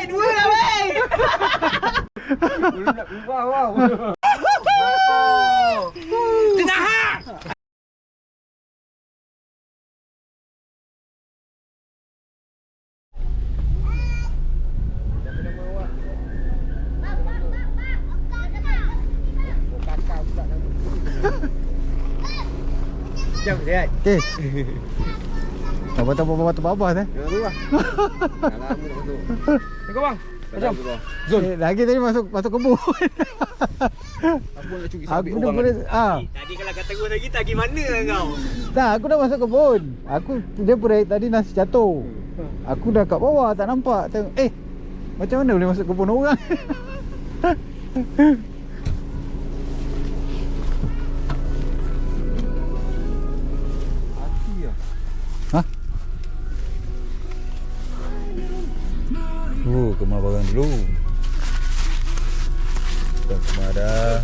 Dua lah weh. Wow. Tengah ha. Jom lihat. Okey. Tak batu babas eh. Jangan lupa. Lama nak masuk. Tengok bang. Macam. Zon. Lagi tadi masuk kebun. Aku nak curi Aku sabit dah orang. boleh Tadi kalau kata gua lagi tak pergi mana kau? Tak, aku dah masuk kebun. Dia break tadi nasi jatuh. Aku dah kat bawah tak nampak. Tengok, macam mana boleh masuk kebun orang? Hati lah. Hah? Kemar barang dulu. Kemar dah.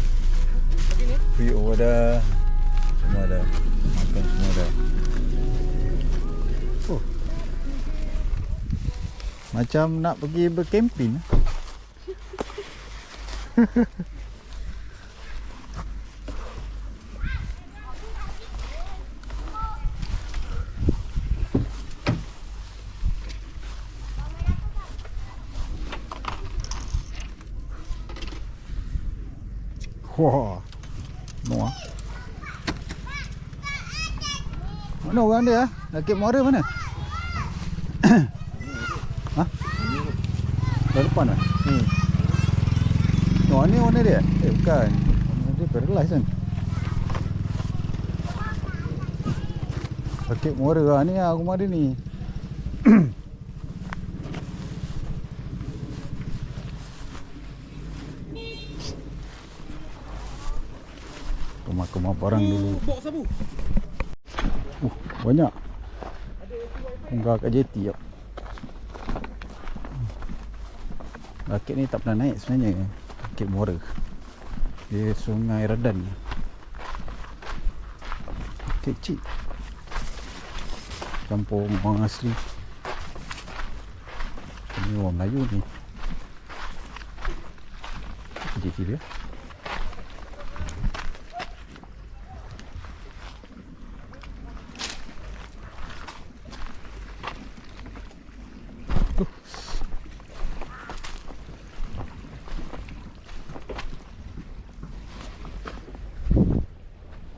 Free over dah. Semua dah. Makan semua dah. Macam nak pergi berkemping. Wah. Noah. Mana orang dia? Rakit Muara mana? Ha? Dah depan lah? Oh, ni warna dia? Bukan. Warna dia paralyzed kan? Rakit Muara lah ni lah rumah dia ni. Kemar barang dulu. Bok sabu. Banyak. Unggah kat jeti jap. Rakit ni tak pernah naik sebenarnya. Rakit Muara. Dia Sungai Redan. Kecil. Campur orang asli. Ini orang Melayu ni. Jeti dia.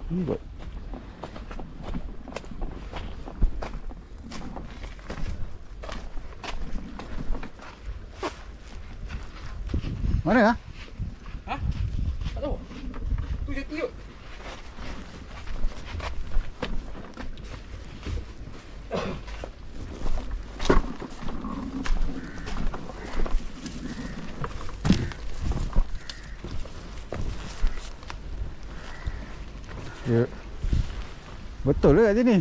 Ni buat mana lah? Ha? Tak tahu. Tu je tu. Ya. Betul ke kat sini?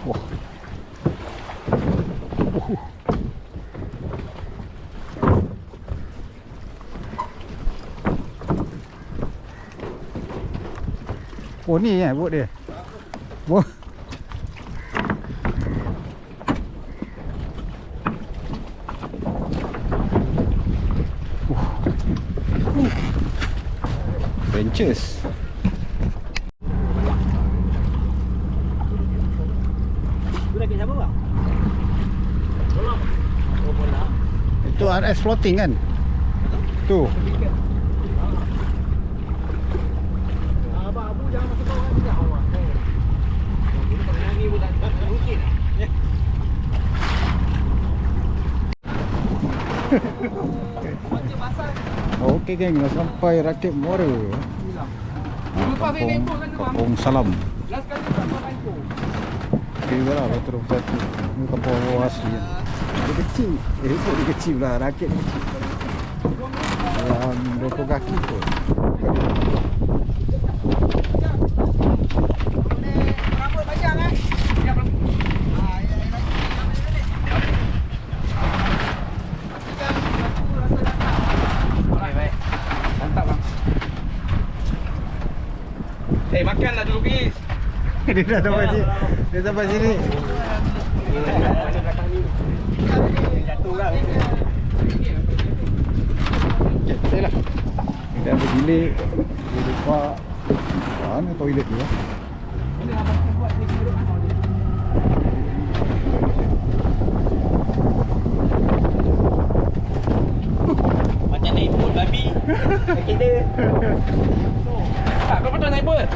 Wah. Oh ni bot dia. Wah. Adventures. Tu rakit siapa bang? Bola. Oh bola. Itu RS floating kan? Tu. Abang Abu jangan masuk bawah ni dah awak. Ini kalau ni bukan mungkin. Okey geng, dah sampai Rakit Muara. Kampung Salam. Last kali tak pakai info. Okey lah, betul satu. Ini kampung orang asli. Dia kecil. Ikut dia kecil lah, rakit ni kecil. Dalam 20 kaki pun. Rambut panjang eh. Ya bang. Baik baik. makanlah dulu, Pis. Dia dah sampai sini. Dia sampai sini. Jatuh kan. Okey lah. Kita ambil bilik. Dia lupa. Mana toilet dia? Macam naik boat babi. Kaki dia. Tak, kau betul naik boat?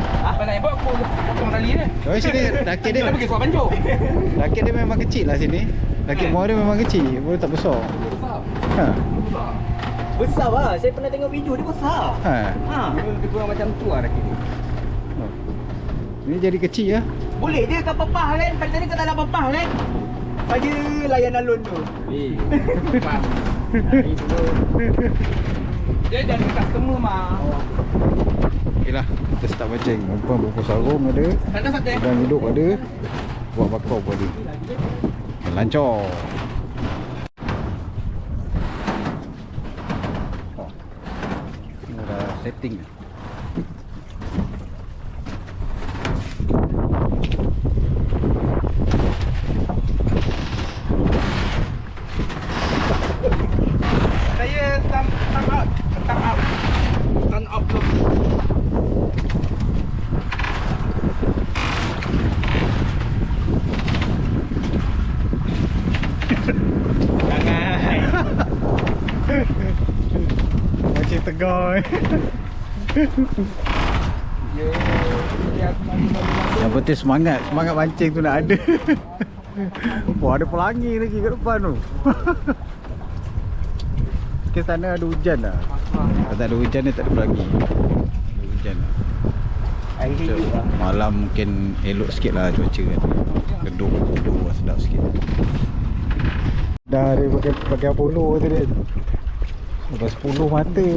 Kau naik boat, aku potong tali dia. Oh sini rakit dia. Kita pergi Suat Banjur. Rakit dia memang kecil lah sini. Rakit bawah dia memang kecil. Boleh tak besar. Besar. Ha. Besar. Besar lah. Saya pernah tengok video dia besar. Ha. Ha. Dia lebih kurang macam tu lah rakit ni. Ini jadi kecil ya. Boleh je kat pepah kan. Pada tadi kau tak nak pepah kan. Pada layan alun tu. Pas. Dia jadi customer mah. Okeylah, kita start mancing. Umpan buku sarung ada. Ada satu. Udang hidup ada. Buat bakau pun ada. Lancar. Oh. Ini dah setting. Saya time out. Time out belum. Macam tegar. Yang penting semangat mancing tu nak ada. Wah, ada pelangi lagi kat depan tu. Ke sana ada hujan lah. Kalau tak ada hujan ni tak ada pelangi. Ada hujan lah. Air So, hidup lah. malam mungkin elok sikit lah cuaca kan. Gedung sedap sikit. Dah ada pakai polo tu dia. Sampai 10 mata.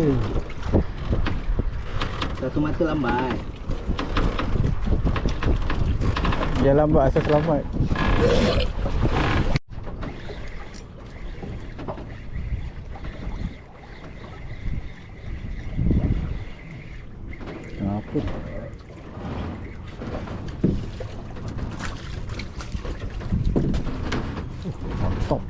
Satu mata lambat. Dia lambat asal selamat. Kenapa? Mantap.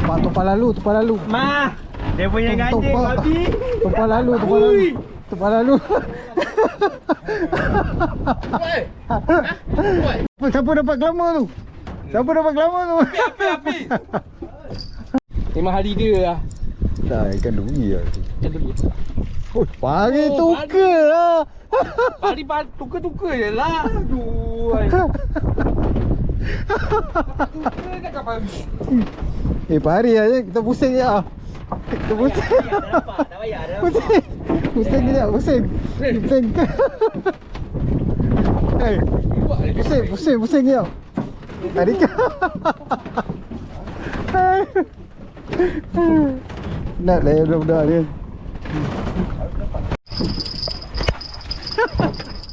Pak tumpah lalu. Ma, dia punya ganjing babi. Tumpah lalu. Tumpah lalu. Siapa dapat glamour tu? Api. 5 hari dia lah. Tak, ikan duri lah tu. Macam tu dia. Oh, pari tukar lah. Pari tukar je lah. Aduh. Tukar kat pari. Pari lah je, kita pusing je lah. Kita pusing. Tak payah dah. Pusing kejap, pusing. Hei, pusing kejap. Adika. Nak lah budak-budak ni.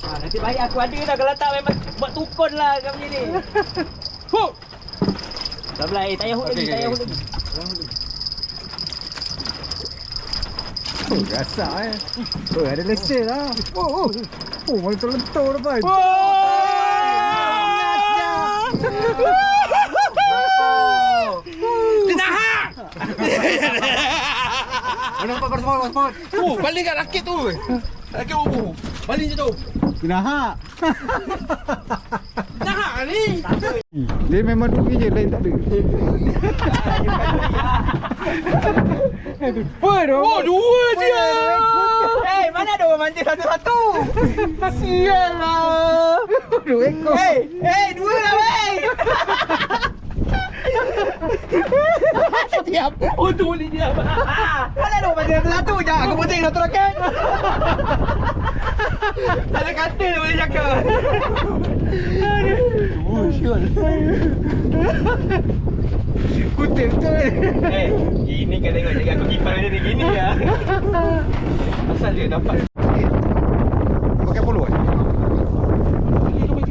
Nanti baik aku ada dah. Kalau tak memang buat tukun lah kat macam ni. Hook. Tak belah, tak payah hook lagi. Oh, gasak Oh, ada lesen lah. Oh, mana terlentur depan. Kenahak. Mana nampak spot. Tu, balik kat rakit tu. Rakit bubu. Balik je tu. Kenahak. Kenahak ni. Dia memang duri je, lain tak ada. Oh, dua je. Mana ada orang mancing satu-satu? Sial lah. 2 ekor. Dua lah weh. Siap. Oh, tu boleh diam. Mana ada orang mancing satu-satu? Jangan aku mancing satu raket. Tak ada kata dia boleh cakap. Sial. Kutip betul. Gini kan tengok jaga aku kipas dia ni gini lah. Asal dia dapat. Pakai polo kan? Itu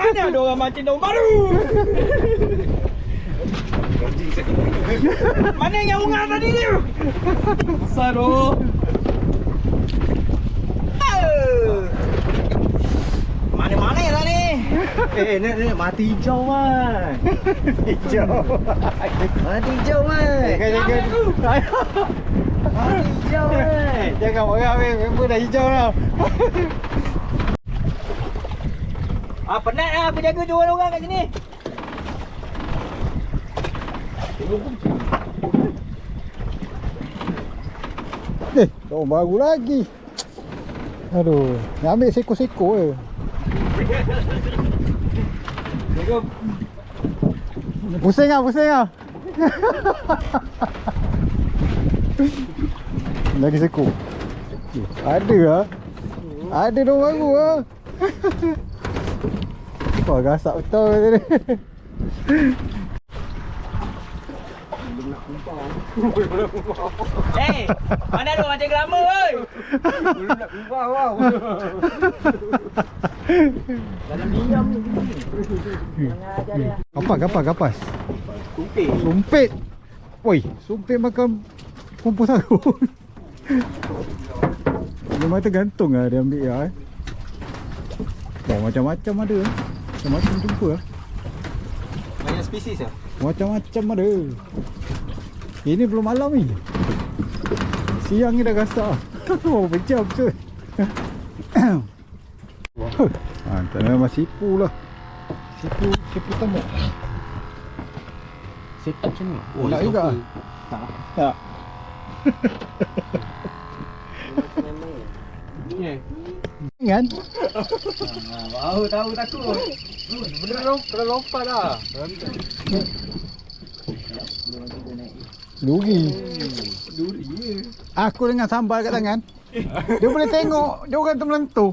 Mana ada orang mancing daun baru? Mana yang ungar tadi ni? Besar tu. Mana-mana ya lah ni? Ni mati hijau man. Hijau. Mati hijau man. Jangan. Mati hijau man. Jangan marah member dah hijau dah. Penat lah aku jaga jual orang kat sini. Daun baru lagi. Aduh, nak ambil seko-seko je. Pusing ah. Lagi seko. Ada ah. Ada daun baru ah. Wah, gasak betul tadi. Mana ada macam glamour oi? Belum nak kumpah wow. Dalam diam ni. Kapas. Kumpit. Sumpit. Woi, sumpit makan kumpul sarung. Memang tergantung lah dia ambil ya. Oh, macam-macam ada. Macam-macam jumpa lah. Banyak spesies ah. Macam-macam ada. Ini belum malam ni. Siang ni dah gasak. Oh, berjam tu. Tak memang sipu lah. Sipu tamu. Setup macam ni. Nak juga? Tak. Kan? Tahu takut. Bener kena lompat lah. Duri. Aku dengan sambal kat tangan. Dia boleh tengok dia orang tu melentuh.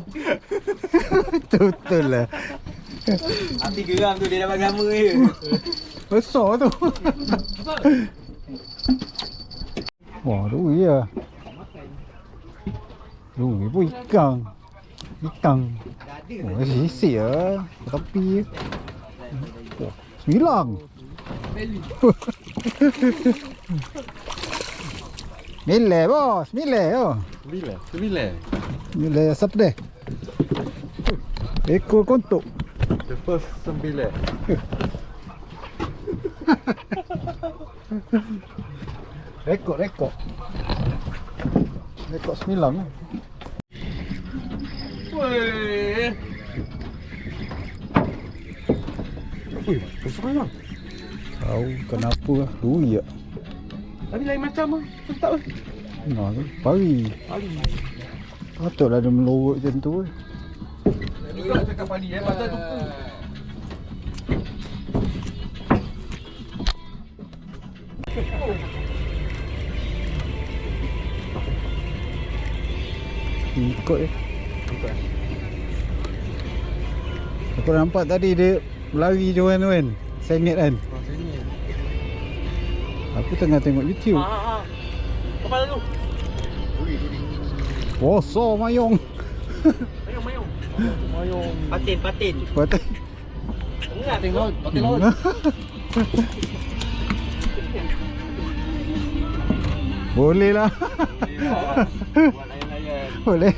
Betul lah. Api geram tu dia dapat glamour je. Besar tu. Wah, duri lah. Duri pun ikan. Oh, sisik lah. Tapi oh, 9. Milih bos, milih oh. Milih siapa deh? Ekor kontok. The first 9. Rekod 9 lah. Weh. Besar lah. Tahu kenapa lah. Duri tak? Tadi lain macam lah. Tak lah. Nah, pari. Patutlah dia melorot macam tu. Juga cakap padi pasal tu. Ikut je. Aku nampak tadi dia berlari je kan. Sengit kan. Aku tengah tengok YouTube. Kepala tu. Bosor mayong. Mayong. Patin. Patut. Enggak Patin laut. Boleh lah. Buat layan-layan. Boleh.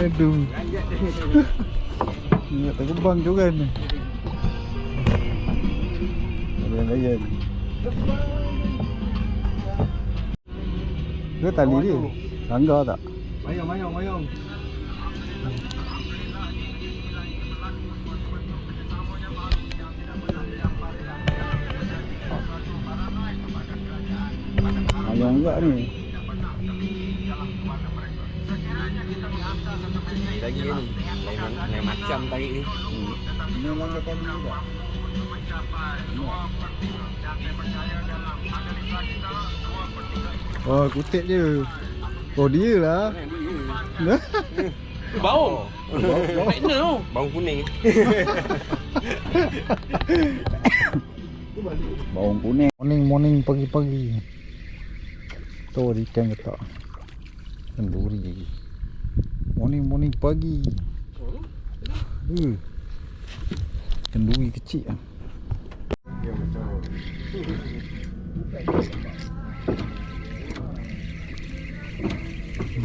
Aduh. Ingat terbang tu kan. Layan-layan. Ke tali dia? Tangga tak? Mayong. Mayang enggak ni? Lagi ni. Lain macam tarik ni. Memang ada tali juga. Oh, kutip je. Oh, dia lah. Bau. Magnet tu. Bau kuning. Bawang kuning. Morning pagi-pagi. Tu ikan ke tak? Kenduri. Morning pagi. Kenduri kecil lah.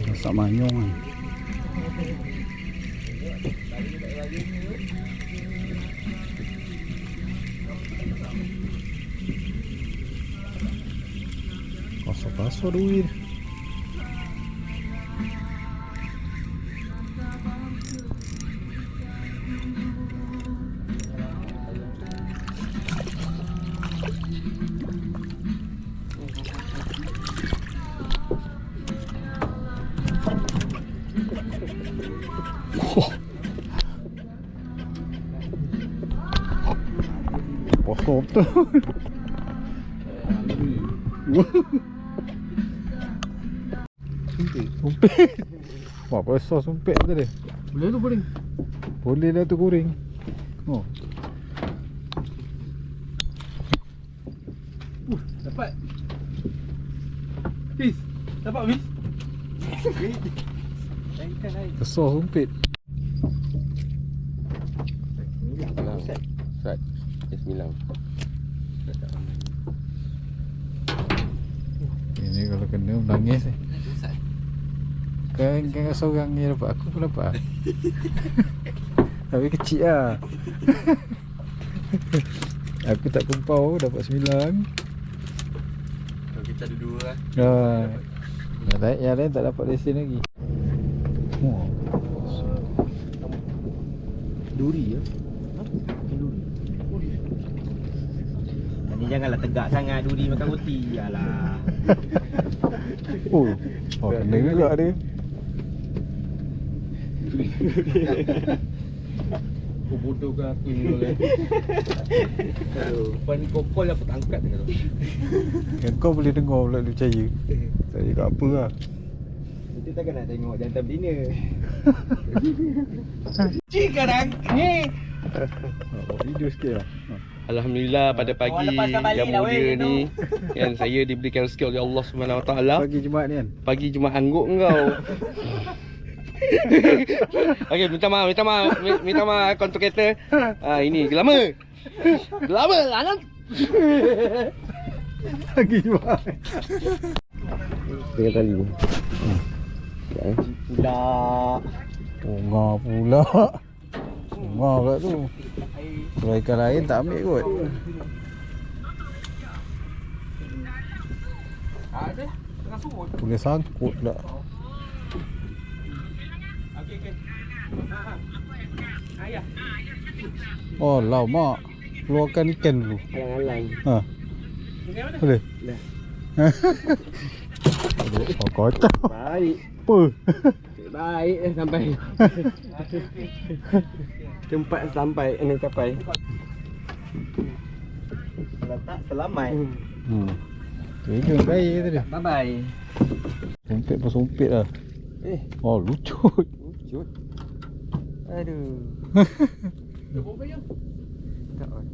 Masak manyong ni. Pasal duit. Pasal betul. Sumpit. Wah, besar sumpit tadi. Boleh tu boleh. Boleh dah tu goreng. Oh. Dapat. Bis. Dapat bis. Besar sumpit. Sat. Bismillah. Ini kalau kena menangis ni. Kan seorang ni dapat, aku pun dapat. Tapi kecil lah. Aku tak kumpau dapat 9. Kalau kita ada 2 lah. Yang lain tak dapat lesen lagi. Oh. Duri ya. Ni janganlah tegak sangat duri makan roti. Yalah. Oh, kena juga dia. Aku bodoh ke aku ni boleh. Lepas ni kau call aku tak angkat dengan tu. Yang kau boleh dengar pula dia percaya. Tak cakap apa lah. Kita takkan nak tengok jantan betina. Sekarang ni Buat video sikit lah. Alhamdulillah pada pagi lepaskan balik yang lah, mulia weh, ni kan saya diberikan rezeki oleh Allah Subhanahu Wa Taala. Pagi Jumaat ni kan. Pagi Jumaat angguk kau. Okey, minta maaf kontraktor. Ini gelama. Gelama anak. Pagi Jumaat. Dengan tali ni. pula. Bunga pula. Bunga pula tu. Kalau ikan lain tak ambil kot. Ada tengah surut. Boleh sangkut pula. Okey. Ayah. Oh lama. Keluarkan ikan dulu. Alang-alang. Ha. Boleh? Dah. Oh kocak. Baik. Apa? Baik sampai. Tempat sampai capai. Kalau tak selamat. Tu baik tadi. Bye bye. Sumpit pun sumpit lah. Oh lucut. Cut. Aduh. Tak on.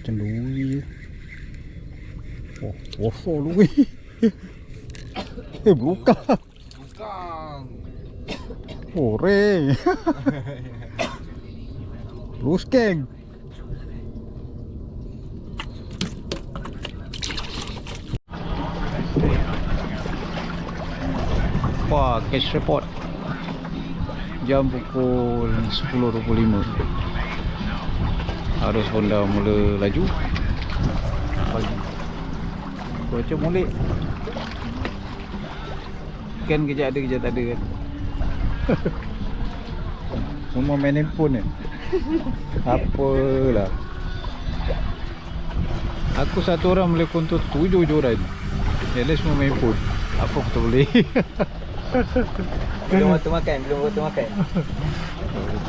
Cenduri. Oh, kosong lu weh. Bukan. Goreng. Ruskeng. Wah, cash report. Jam pukul 10.25. Arus Honda mula laju pagi. Cuaca molek. Kan kejap ada kejap tak ada kan. Semua main handphone kan. Apalah. Aku satu orang boleh kontrol 7 orang. Yang lain semua main handphone. Apa aku tak boleh. Belum waktu makan,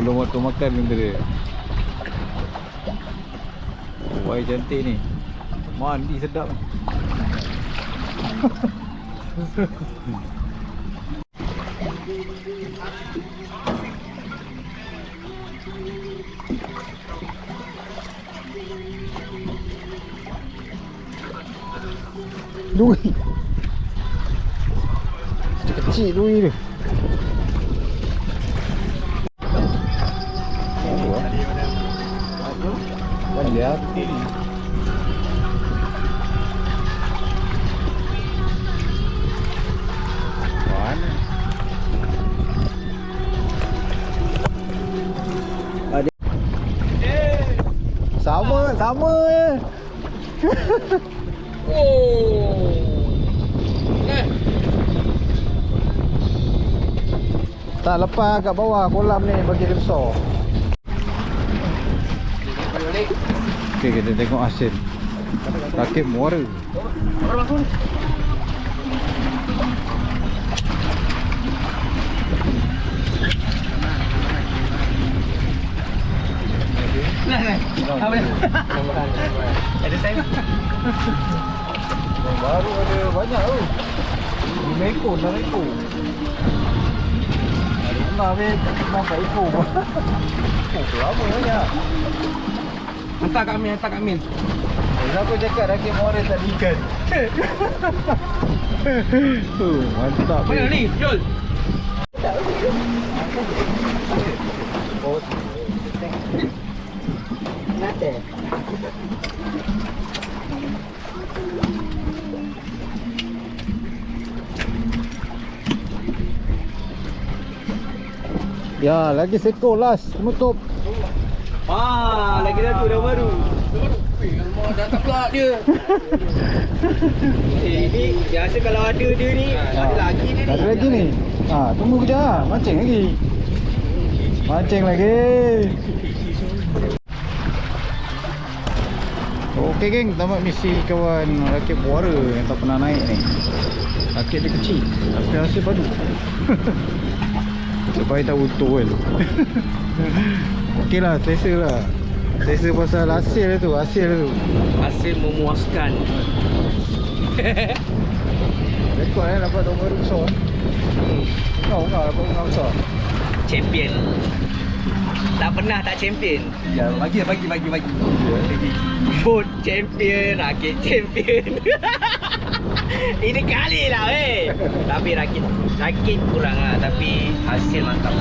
Belum waktu makan benda dia. Wah cantik ni. Mandi sedap. Dui. Kecil dui dia. Banyak. Mana? Ada. Sama je. Oh. Tak lepas kat bawah kolam ni bagi dia besar. Okey, kita tengok hasil rakit muara. Ada saya. Baru ada banyak tu. 5 ekor, 6 ekor. Ada pernah habis 4 ekor. Oh, lama banyak. Hantar kat Amin. Siapa cakap rakit muara tak ada ikan? Mantap. Mana ni? Jol. Nate. Ya, lagi seekor last penutup. Lagi satu dah baru. Alamak, dah tak pula dia. Ini biasa kalau ada dia ni, ada lagi dia ni. Ada lagi ni. Tunggu kejap. Mancing lagi. Mancing lagi. Okey geng, tamat misi kawan rakit muara yang tak pernah naik ni. Rakit dia kecil, tapi hasil padu. Supaya tak utuh kan. Okey lah, selesa lah. Selesa pasal hasil tu, Hasil memuaskan. Rekod dapat nombor besar. Kau dapat nombor besar. Champion. Tak pernah tak champion. Ya, bagi. Boat champion, rakit champion. Ini kali lah Tapi rakit kurang lah. Tapi hasil mantap.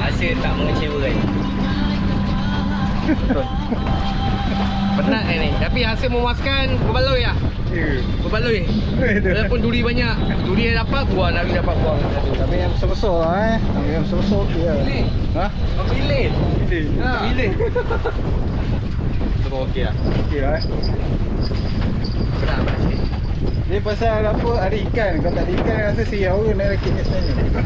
Hasil tak mengecewakan. Penat ni. Tapi hasil memuaskan. Berbaloi lah. Berbaloi. Walaupun duri banyak. Duri yang dapat buang, Nabi dapat buang. Tapi yang besar-besar lah yang besar-besar dia. Pilih. Ha? Pilih. Pilih. Semua okey lah. Okey lah Penat hasil. Dia pasal apa, ada ikan. Kalau tak ada ikan rasa siau ke naik rakit ni sebenarnya.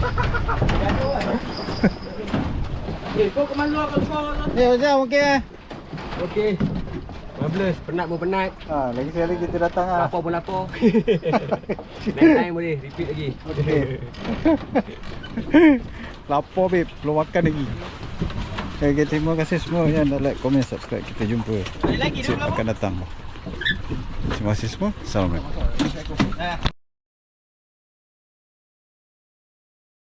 Kau ke mana kau? Ya macam okey Okey. Marvelous. Penat pun penat. lagi sekali kita datang lah. Lapar pun lapar. Next time boleh repeat lagi. Okay. Lapar babe, belum makan lagi. Okay, terima kasih semua yang dah like, komen, subscribe. Kita jumpa episode akan datang. Terima kasih semua. Assalamualaikum.